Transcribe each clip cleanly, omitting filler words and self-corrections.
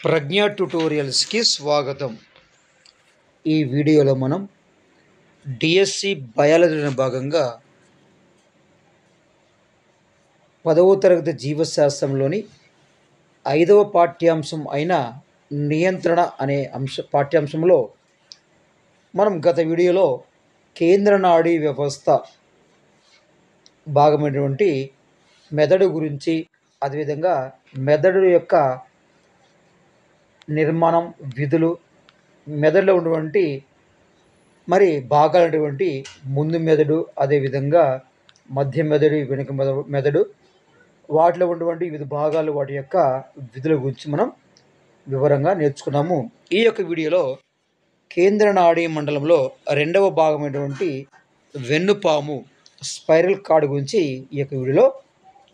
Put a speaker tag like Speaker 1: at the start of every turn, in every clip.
Speaker 1: ప్రజ్ఞ ట్యుటోరియల్స్కి స్వాగతం. ఈ వీడియోలో మనం డిఎస్సి బయాలజీలో భాగంగా 10వ తరగతి జీవశాస్త్రంలోని 5వ పాఠ్యాంశం అయిన నియంత్రణ అనే పాఠ్యాంశంలో మనం గత వీడియోలో కేంద్ర నాడీ వ్యవస్థ భాగమైనటువంటి మెదడు గురించి, అదేవిధంగా మెదడు యొక్క నిర్మాణం, విధులు, మెదడులో ఉన్నటువంటి భాగాలైనటువంటి ముందు మెదడు, అదేవిధంగా మధ్య మెదడు, వెనుక మెదడు, వాటిలో ఉన్నటువంటి వివిధ భాగాలు, వాటి యొక్క విధుల గురించి మనం వివరంగా నేర్చుకున్నాము. ఈ యొక్క వీడియోలో కేంద్ర నాడీ మండలంలో 2వ భాగమైనటువంటి వెన్నుపాము, స్పైరల్ కార్డ్ గురించి ఈ యొక్క వీడియోలో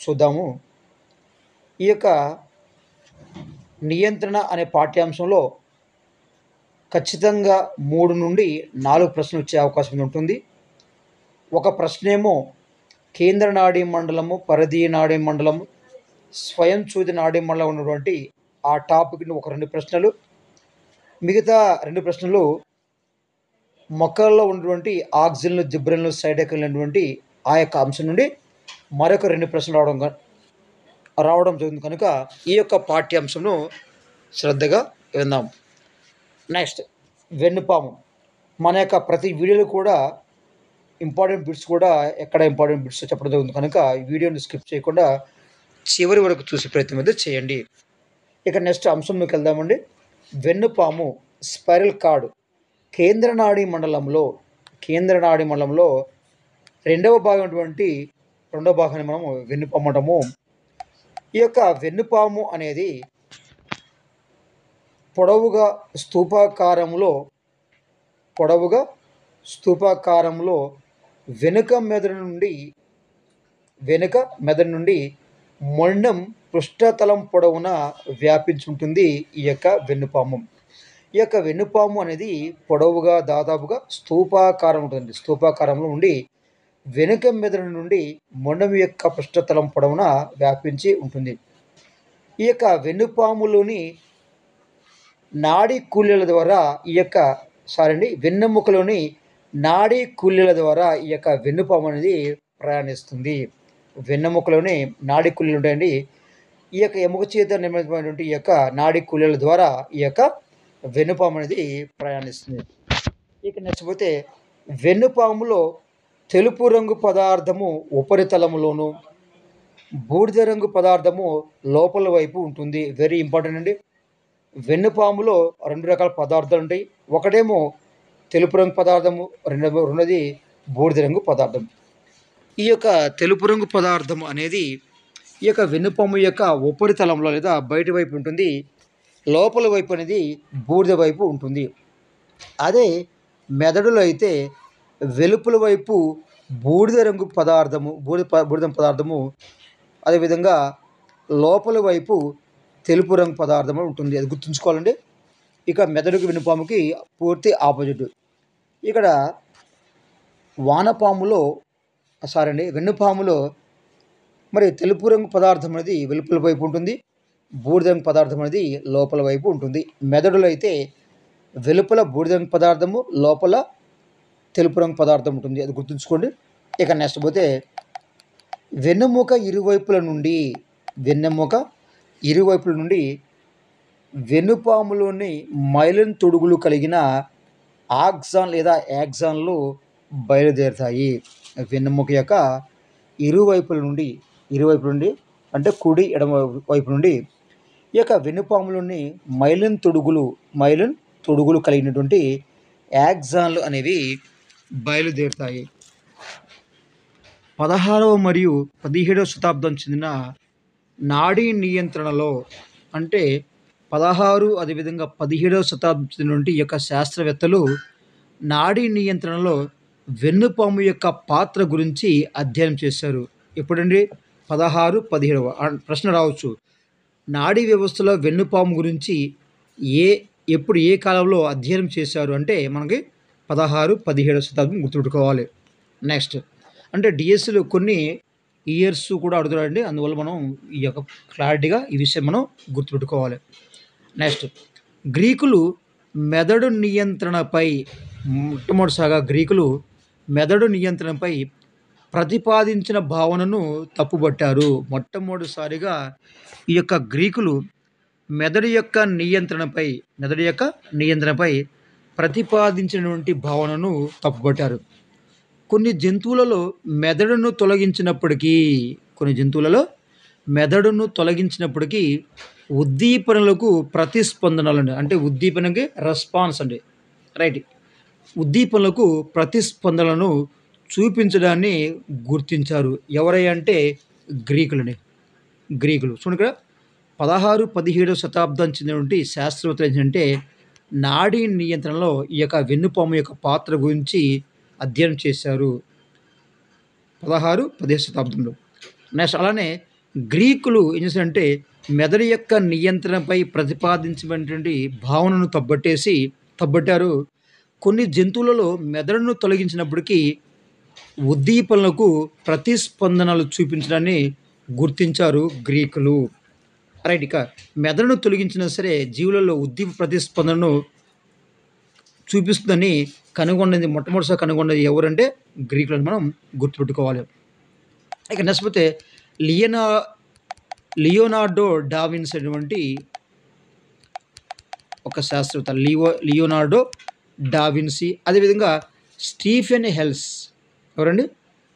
Speaker 1: చూద్దాము. ఈ యొక్క నియంత్రణ అనే పాఠ్యాంశంలో ఖచ్చితంగా 3 నుండి 4 ప్రశ్నలు వచ్చే అవకాశం ఉంటుంది. ఒక ప్రశ్నేమో కేంద్ర నాడీ మండలము, పరిధీయ నాడీ మండలము, స్వయంచూతి నాడీ మండలం ఉన్నటువంటి ఆ టాపిక్ని ఒక 2 ప్రశ్నలు, మిగతా 2 ప్రశ్నలు మొక్కల్లో ఉన్నటువంటి ఆక్సిన్లు, జిబ్రెన్లు, సైటోకిన్లు అనేటువంటి ఆ యొక్క అంశం నుండి మరొక 2 ప్రశ్నలు రావడం జరుగుతుంది. కనుక ఈ యొక్క పాఠ్యాంశంను శ్రద్ధగా విందాం. నెక్స్ట్, వెన్నుపాము. మన యొక్క ప్రతి వీడియోలో కూడా ఇంపార్టెంట్ బిట్స్ చెప్పడం జరుగుతుంది. కనుక ఈ వీడియోని స్కిప్ చేయకుండా చివరి వరకు చూసే ప్రయత్నం అయితే చేయండి. ఇక నెక్స్ట్ అంశంలోకి వెళ్దామండి. వెన్నుపాము, స్పైరల్ కార్డ్ కేంద్ర నాడీ మండలంలో 2వ భాగాన్ని మనము వెన్నుపాము అంటాము. ఈ యొక్క వెన్నుపాము అనేది పొడవుగా స్తూపాకారంలో వెనుక మెదడు నుండి మొండం పృష్ఠతలం పొడవున వ్యాపించి ఉంటుంది ఈ యొక్క వెన్నుపాము. ఈ యొక్క వెన్నుపాము అనేది పొడవుగా దాదాపుగా స్తూపాకారం ఉంటుంది. స్తూపాకారంలో ఉండి వెనుక మెదడు నుండి మొండం యొక్క పృష్ఠతలం పొడవున వ్యాపించి ఉంటుంది. ఈ యొక్క వెన్నుపాములోని వెన్నెముకలోని నాడీ కుల్యల ద్వారా ఈ యొక్క వెన్నుపాము అనేది ప్రయాణిస్తుంది. వెన్నెముకలోని నాడీ కుల్యలు ఉంటాయండి. ఈ యొక్క ఎముక చేత నిర్మితమైనటువంటి ఈ యొక్క నాడీ కుల్యల ద్వారా ఈ యొక్క వెన్నుపాము అనేది ప్రయాణిస్తుంది. ఇక నెక్స్ట్ పోతే, వెన్నుపాములో తెలుపు రంగు పదార్థము ఉపరితలములోను, బూడిద రంగు పదార్థము లోపల వైపు ఉంటుంది. వెరీ ఇంపార్టెంట్ అండి. వెన్నుపాములో 2 రకాల పదార్థాలు ఉంటాయి. ఒకటేమో తెలుపు రంగు పదార్థము, రెండోది బూడిద రంగు పదార్థం. ఈ యొక్క తెలుపు రంగు పదార్థం అనేది ఈ యొక్క వెన్నుపాము యొక్క ఉపరితలంలో లేదా బయట వైపు ఉంటుంది. లోపల వైపు అనేది బూడిద వైపు ఉంటుంది. అదే మెదడులో అయితే వెలుపల వైపు బూడిద రంగు పదార్థము, అదేవిధంగా లోపల వైపు తెలుపు రంగు పదార్థం ఉంటుంది. అది గుర్తుంచుకోవాలండి. ఇక మెదడుకి వెన్నుపాముకి పూర్తి ఆపోజిట్. ఇక్కడ వెన్నుపాములో తెలుపు రంగు పదార్థం అనేది వెలుపల వైపు ఉంటుంది, బూడిద రంగు పదార్థం అనేది లోపల వైపు ఉంటుంది. మెదడులో అయితే వెలుపల బూడిద రంగు పదార్థము, లోపల తెలుపు రంగు పదార్థం ఉంటుంది. అది గుర్తుంచుకోండి. ఇక నెక్స్ట్ పోతే, వెన్నుముక ఇరువైపుల నుండి వెన్నుపాములోని మైలిన్ తొడుగులు కలిగిన ఆక్సాన్ లేదా యాక్సాన్లు బయలుదేరుతాయి. వెన్నుముక యొక్క ఇరువైపుల నుండి అంటే కుడి ఎడమ వైపు నుండి ఈ యొక్క వెన్నుపాములోని మైలిన్ తొడుగులు కలిగినటువంటి యాక్సాన్లు అనేవి బయలుదేరుతాయి. 16వ మరియు 17వ శతాబ్దం చెందిన నాడీ నియంత్రణలో, అంటే 16 అదేవిధంగా 17వ శతాబ్దం చెందిన ఈ యొక్క శాస్త్రవేత్తలు నాడీ నియంత్రణలో వెన్నుపాము యొక్క పాత్ర గురించి అధ్యయనం చేశారు. ఎప్పుడండి? 16, 17. ప్రశ్న రావచ్చు, నాడీ వ్యవస్థలో వెన్నుపాము గురించి ఎప్పుడు ఏ కాలంలో అధ్యయనం చేశారు అంటే మనకి 16, 17వ శతాబ్దం గుర్తుపెట్టుకోవాలి. నెక్స్ట్, అంటే డిఎస్సిలో కొన్ని ఇయర్స్ కూడా అడుగుతాడండి. అందువల్ల మనం ఈ యొక్క క్లారిటీగా ఈ విషయం మనం గుర్తుపెట్టుకోవాలి. నెక్స్ట్ గ్రీకులు మెదడు నియంత్రణపై మొట్టమొదటిసారిగా గ్రీకులు మెదడు నియంత్రణపై ప్రతిపాదించిన భావనను తప్పుబట్టారు. మొట్టమొదటిసారిగా ఈ యొక్క గ్రీకులు మెదడు యొక్క నియంత్రణపై ప్రతిపాదించినటువంటి భావనను తప్పుబట్టారు. కొన్ని జంతువులలో మెదడును తొలగించినప్పటికీ ఉద్దీపనలకు ప్రతిస్పందనలు అంటే ఉద్దీపనకి రెస్పాన్స్ అండి, రైట్, ఉద్దీపనలకు ప్రతిస్పందనలను చూపించడాన్ని గుర్తించారు. ఎవరై అంటే గ్రీకులు చూడండి ఇక్కడ 16-17 శతాబ్దం చెందినటువంటి శాస్త్రవేత్తలు ఏంటంటే నాడీ నియంత్రణలో ఈ యొక్క వెన్నుపాము యొక్క పాత్ర గురించి అధ్యయనం చేశారు 16-15 శతాబ్దంలో. నెక్స్ట్ అలానే గ్రీకులు ఏం చేశారంటే మెదడు యొక్క నియంత్రణపై ప్రతిపాదించినటువంటి భావనను తప్పబట్టారు. కొన్ని జంతువులలో మెదడును తొలగించినప్పటికీ ఉద్దీపనలకు ప్రతిస్పందనలు చూపించడాన్ని గుర్తించారు గ్రీకులు, రైట్. ఇక మెదడును తొలగించినా సరే జీవులలో ఉద్దీప ప్రతిస్పందనను చూపిస్తుందని మొట్టమొదటిసారి కనుగొన్నది ఎవరంటే గ్రీకులను మనం గుర్తుపెట్టుకోవాలి. ఇక నెక్స్ట్ పోతే లియోనార్డో డావిన్సీ అనేటువంటి ఒక శాస్త్రవేత్త, లియోనార్డో డావిన్సీ, అదేవిధంగా స్టీఫెన్ హెల్స్. ఎవరండి?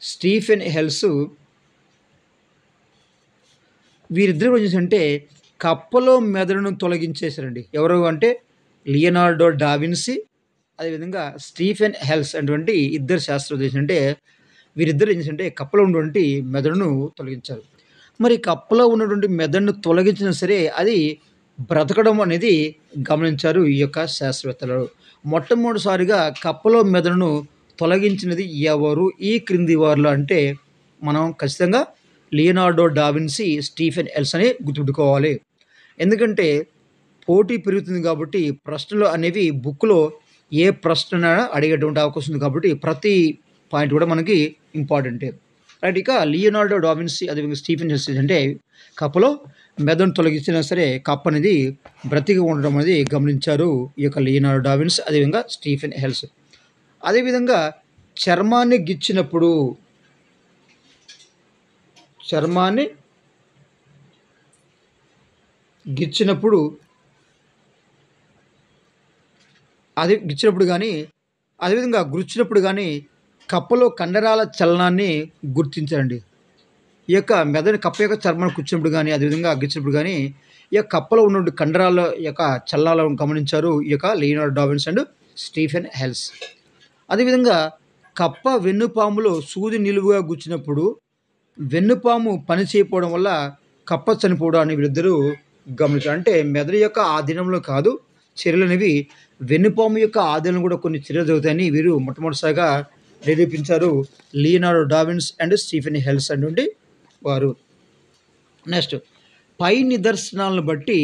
Speaker 1: స్టీఫెన్ హెల్స్. వీరిద్దరు ఏం చేశారంటే కప్పలో మెదడును తొలగించేశారండి. ఎవరు అంటే లియోనార్డో డావిన్సీ, అదేవిధంగా స్టీఫెన్ హెల్స్ అటువంటి ఇద్దరు శాస్త్రవేత్తలు అంటే వీరిద్దరు ఏం చేశారంటే కప్పలో ఉన్నటువంటి మెదడును తొలగించారు. మరి కప్పలో ఉన్నటువంటి మెదడును తొలగించినా సరే అది బ్రతకడం అనేది గమనించారు ఈ యొక్క శాస్త్రవేత్తలు. మొట్టమొదటిసారిగా కప్పలో మెదడును తొలగించినది ఎవరు ఈ క్రింది వారిలో అంటే మనం ఖచ్చితంగా లియోనార్డో డావిన్సీ, స్టీఫెన్ హెల్స్ అని గుర్తుపెట్టుకోవాలి. ఎందుకంటే పోటీ పెరుగుతుంది కాబట్టి ప్రశ్నలు అనేవి బుక్లో ఏ ప్రశ్న అడిగేటువంటి అవకాశం ఉంది కాబట్టి ప్రతి పాయింట్ కూడా మనకి ఇంపార్టెంటే, రైట్. ఇక లియోనార్డో డావిన్సీ అదేవిధంగా స్టీఫెన్ హెల్స్ అంటే కప్పలో మెదడును తొలగించినా సరే కప్ప అనేది బ్రతికి ఉండడం అనేది గమనించారు ఈ యొక్క లియోనార్డో డావిన్సీ అదేవిధంగా స్టీఫెన్ హెల్స్. అదేవిధంగా చర్మాన్ని గిచ్చినప్పుడు కానీ అదేవిధంగా గుచ్చినప్పుడు కానీ కప్పలో కండరాల చలనాన్ని గుర్తించారండి. ఈ యొక్క కప్ప యొక్క చర్మాన్ని కూర్చున్నప్పుడు కానీ అదేవిధంగా గిచ్చినప్పుడు కానీ ఈ యొక్క కప్పలో ఉన్న కండరాల యొక్క చలనాలను గమనించారు ఈ యొక్క లియోనార్డో డావిన్సీ అండ్ స్టీఫెన్ హెల్స్. అదేవిధంగా కప్ప వెన్నుపాములో సూది నిలువుగా గుచ్చినప్పుడు వెన్నుపాము పని చేయకపోవడం వల్ల కప్ప చనిపోవడం అని వీరిద్దరూ గమనించారు. అంటే మెదడు యొక్క ఆధీనంలో కాదు చర్యలు అనేవి వెన్నుపాము యొక్క ఆధీనంలో కూడా కొన్ని చర్యలు జరుగుతాయని వీరు మొట్టమొదటిసారిగా నిరూపించారు లియోనార్డో డావిన్సీ అండ్ స్టీఫెన్ హెల్స్ అటువంటి వారు. నెక్స్ట్ పై నిదర్శనాలను బట్టి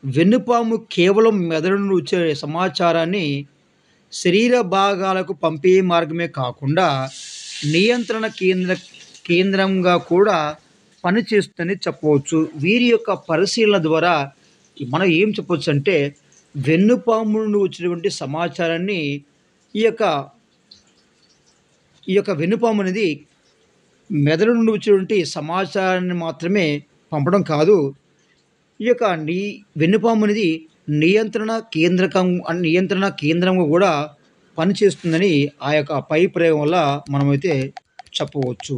Speaker 1: వెన్నుపాము కేవలం మెదడు నుండి వచ్చే సమాచారాన్ని శరీర భాగాలకు పంపే మార్గమే కాకుండా నియంత్రణ కేంద్రంగా కూడా పనిచేస్తుందని చెప్పవచ్చు. వీరి యొక్క పరిశీలన ద్వారా మనం ఏం చెప్పవచ్చు అంటే వెన్నుపాము నుండి వచ్చినటువంటి సమాచారాన్ని ఈ యొక్క వెన్నుపాము అనేది మెదడు నుండి వచ్చినటువంటి సమాచారాన్ని మాత్రమే పంపడం కాదు, ఈ యొక్క వెన్నుపాము అనేది నియంత్రణ కేంద్రంగా కూడా పనిచేస్తుందని ఆ యొక్క పై ప్రయోగం వల్ల మనమైతే చెప్పవచ్చు.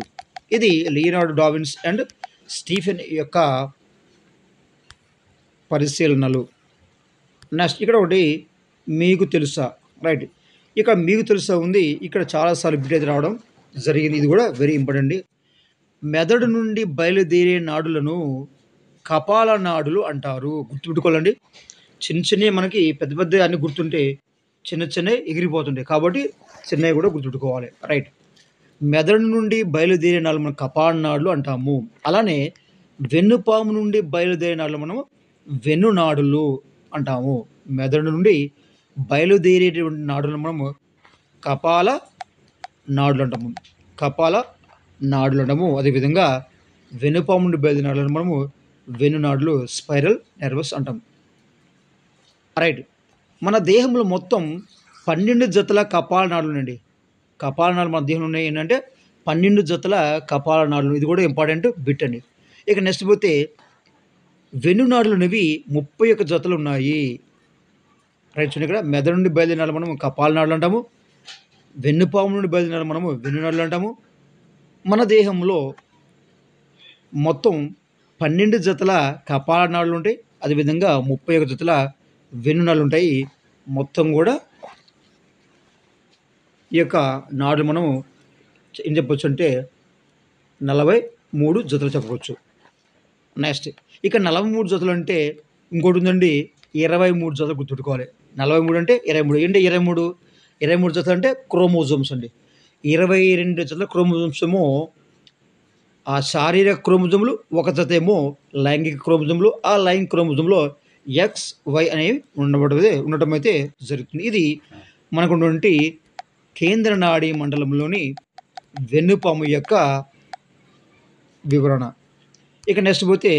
Speaker 1: ఇది లియోనార్డో డావిన్సీ అండ్ స్టీఫెన్ యొక్క పరిశీలనలు. నెక్స్ట్ ఇక్కడ ఒకటి మీకు తెలుసా, రైట్. ఇక్కడ మీకు తెలుసా ఉంది, ఇక్కడ చాలాసార్లు బిట్ అయితే రావడం జరిగింది. ఇది కూడా వెరీ ఇంపార్టెంట్. మెదడు నుండి బయలుదేరే నాడులను కపాల నాడులు అంటారు. గుర్తుపెట్టుకోవాలండి. చిన్నవి మనకి పెద్ద అన్ని గుర్తుంటే చిన్నవి ఎగిరిపోతుంటాయి కాబట్టి చిన్నవి కూడా గుర్తుపెట్టుకోవాలి, రైట్. మెదడు నుండి బయలుదేరే నాడులు మనం కపాల నాడులు అంటాము. అలానే వెన్నుపాము నుండి బయలుదేరే నాడులు మనం వెన్నునాడులు అంటాము. మెదడు నుండి బయలుదేరేటువంటి నాడులను మనము కపాల నాడులు అంటాము. అదేవిధంగా వెన్నుపాము నుండి బయలుదేరే నాడులను మనము వెన్నునాడులు స్పైరల్ నెర్వస్ అంటాము. రైట్. మన దేహంలో మొత్తం 12 జతల కపాల నాడులుండండి. కపాల నాడులు మన దేహంలో ఉన్నాయి ఏంటంటే 12 జతల కపాల నాడులు. ఇది కూడా ఇంపార్టెంట్ బిట్ అండి. ఇక నెక్స్ట్ పోతే వెన్నునాడులు అనేవి 31 జతలు ఉన్నాయి. రైట్ చూడండి ఇక్కడ మెదడు నుండి బయలుదేరిన నాడులు మనం కపాల నాడులు అంటాము. వెన్నుపాము నుండి బయలుదేరిన నాడులు మనము వెన్నునాడులు అంటాము. మన దేహంలో మొత్తం 12 జతల కపాల నాడులు ఉంటాయి. అదేవిధంగా 31 జతల వెన్నునాడులు ఉంటాయి. మొత్తం కూడా ఈ యొక్క నాడులు మనము ఏం చెప్పొచ్చు అంటే 43 జతలు చెప్పవచ్చు. నెక్స్ట్ ఇక 43 జతలు అంటే ఇంకోటి ఉందండి, 23 జతలు గుర్తుపెట్టుకోవాలి. 43 అంటే 23 ఏంటి 23? 23 జతలు అంటే క్రోమోజోమ్స్ అండి. 22 జతల క్రోమోజోమ్స్ ఏమో ఆ శారీరక క్రోమోజోములు, ఒక జత ఏమో లైంగిక క్రోమోజోములు. ఆ లైంగిక క్రోమోజోమ్‌లో ఎక్స్, వై అనేవి ఉండటం అయితే జరుగుతుంది. ఇది మనకున్నటువంటి కేంద్ర నాడీ మండలంలోని వెన్నుపాము యొక్క వివరణ. ఇక నెక్స్ట్ పోతే